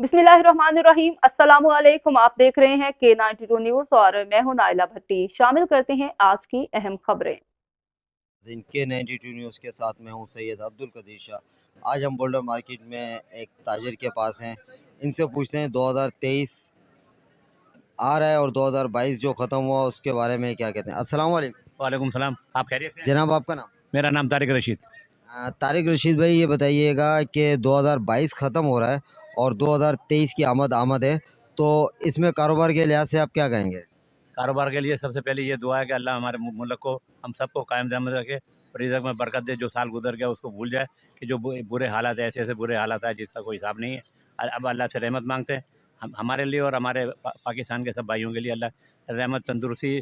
बिस्मिल्लाहिर्रहमानिर्रहीम। अस्सलामुअलैकुम। आप देख रहे हैं K92 न्यूज और मैं हूं नाइला भट्टी। शामिल करते हैं आज की अहम खबरें। K92 न्यूज़ के साथ मैं हूं सैयद अब्दुल कदीर शाह। आज हम बोल्डर मार्केट में एक ताजिर के पास हैं। इनसे पूछते हैं 2023 आ रहा है और 2022 जो ख़त्म हुआ उसके बारे में क्या कहते हैं। अस्सलाम वालेकुम। वालेकुम सलाम। आप खैरियत से हैं? जनाब आपका नाम? मेरा नाम तारिक रशीद। तारिक रशीद भाई, ये बताइएगा कि 2022 ख़त्म हो रहा है और 2023 की आमद आमद है, तो इसमें कारोबार के लिहाज से आप क्या कहेंगे? कारोबार के लिए सबसे पहले ये दुआ है कि अल्लाह हमारे मुल्क को, हम सबको कायम दामद रखे और रिज़्क़ में बरकत दे। जो साल गुजर गया उसको भूल जाए कि जो बुरे हालात है, ऐसे ऐसे बुरे हालात है जिसका कोई हिसाब नहीं है। अब अल्लाह से रहमत मांगते हैं हम, हमारे लिए और हमारे पाकिस्तान के सब भाइयों के लिए अल्लाह रहमत तंदुरुस्ती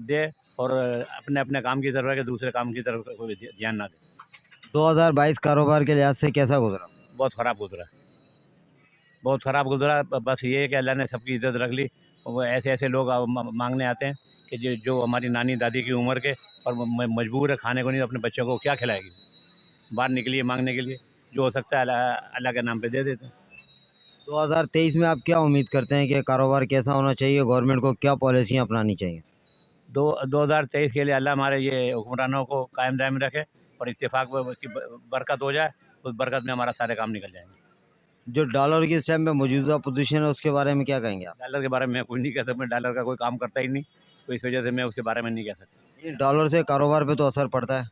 दे और अपने अपने काम की तरफ है कि दूसरे काम की तरफ कोई ध्यान ना दे। 2022 कारोबार के लिहाज से कैसा गुजरा? बहुत ख़राब गुजरा, बहुत ख़राब गुजरा। बस ये है कि अल्लाह ने सबकी इज़्ज़त रख ली। वो ऐसे ऐसे लोग मांगने आते हैं कि जो जो हमारी नानी दादी की उम्र के और मजबूर है, खाने को नहीं, अपने बच्चों को क्या खिलाएगी। बाहर निकली है मांगने के लिए, जो हो सकता है अल्लाह अल्लाह के नाम पे दे देते हैं। 2023 में आप क्या उम्मीद करते हैं कि कारोबार कैसा होना चाहिए? गवर्नमेंट को क्या पॉलिसियाँ अपनानी चाहिए? 2023 के लिए अल्लाह हमारे ये हुक्मरानों को कायम दायम रखे और इत्तेफाक की बरकत हो जाए। उस बरकत में हमारा सारे काम निकल जाएंगे। जो डॉलर की इस टाइम पे मौजूदा पोजीशन है उसके बारे में क्या कहेंगे आप? डॉलर के बारे में मैं कुछ नहीं कह सकता, डॉलर का कोई काम करता ही नहीं, तो इस वजह से मैं उसके बारे में नहीं कह सकता। ये डॉलर से कारोबार पे तो असर पड़ता है।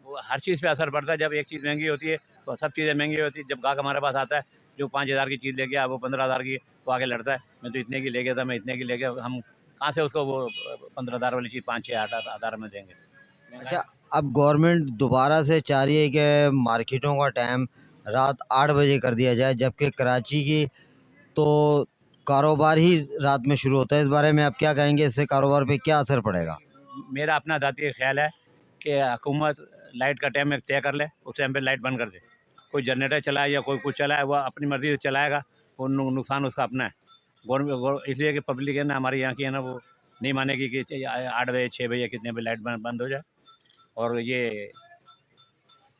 वो हर चीज़ पे असर पड़ता है। जब एक चीज़ महंगी होती है तो सब चीज़ें महंगी होती है। जब ग्राहक हमारे पास आता है, जो 5,000 की चीज़ ले गया वो 15,000 की, वो आके लड़ता है मैं तो इतने की ले गया था, मैं इतने की ले गया। हम कहाँ से उसको वो 15,000 वाली चीज़ 5-6 हज़ार में देंगे। अच्छा, अब गवर्नमेंट दोबारा से चाह रही है कि मार्केटों का टाइम रात 8 बजे कर दिया जाए, जबकि कराची की तो कारोबार ही रात में शुरू होता है। इस बारे में आप क्या कहेंगे? इससे कारोबार पे क्या असर पड़ेगा? मेरा अपना ज़ाती ख्याल है कि हुकूमत लाइट का टाइम एक तय कर ले, उस टाइम पे लाइट बंद कर दे। कोई जनरेटर चलाए या कोई कुछ चलाए, वो अपनी मर्ज़ी से चलाएगा, वो नुकसान उसका अपना है। इसलिए कि पब्लिक है ना, हमारी यहाँ की है ना, वो नहीं मानेगी कि 8 बजे 6 बजे कितने बजे लाइट बंद हो जाए। और ये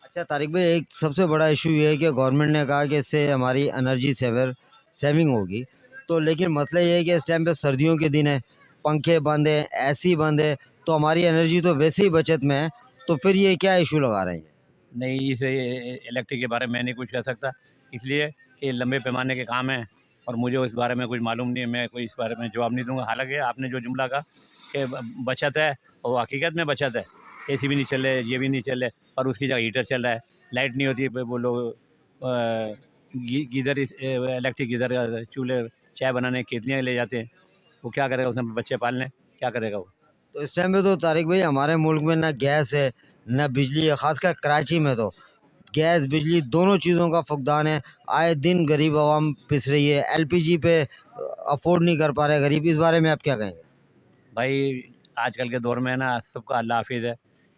अच्छा तारिक भाई, एक सबसे बड़ा इशू ये है कि गवर्नमेंट ने कहा कि इससे हमारी एनर्जी सेविंग होगी, तो लेकिन मसला ये है कि इस टाइम पे सर्दियों के दिन है, पंखे बंद है, एसी बंद है, तो हमारी एनर्जी तो वैसे ही बचत में है, तो फिर ये क्या इशू लगा रहे हैं? नहीं, इस इलेक्ट्रिक के बारे में मैं नहीं कुछ कह सकता, इसलिए कि लंबे पैमाने के काम हैं और मुझे इस बारे में कुछ मालूम नहीं है। मैं कोई इस बारे में जवाब नहीं दूंगा। हालांकि आपने जो जुमला कहा कि बचत है, और वो हकीकत में बचत है। एसी भी नहीं चल रहे, ये भी नहीं चल रहे, और उसकी जगह हीटर चल रहा है। लाइट नहीं होती है, वो लोग गीदर, इलेक्ट्रिक गीदर, चूल्हे, चाय बनाने की केतलियाँ ले जाते हैं। वो क्या करेगा, उसमें बच्चे पालने, क्या करेगा वो। तो इस टाइम पे तो तारिक भाई हमारे मुल्क में ना गैस है ना बिजली है, खासकर कराची में तो गैस बिजली दोनों चीज़ों का फुकदान है। आए दिन गरीब आवाम पिस रही है, एलपीजी पे अफोर्ड नहीं कर पा रहे गरीब। इस बारे में आप क्या कहेंगे? भाई आजकल के दौर में ना सबका अल्लाह हाफिज़ है।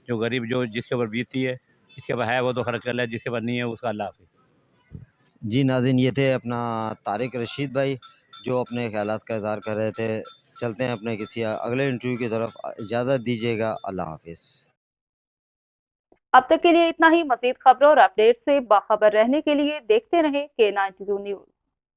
जो गरीब, जो जिसके ऊपर बीतती है, इसके पास है वो तो खर्च कर ले, जिसके पास नहीं है उसका अल्लाह हाफिज़। जी नाज़रीन, ये थे अपना तारिक रशीद भाई जो अपने ख्यालात का इज़हार कर रहे थे। चलते हैं अपने किसी अगले इंटरव्यू की तरफ। इजाज़त दीजिएगा। अल्लाह हाफिज़। अब तक के लिए इतना ही। मजीद खबरों और अपडेट से बाखबर रहने के लिए देखते रहें K92 न्यूज।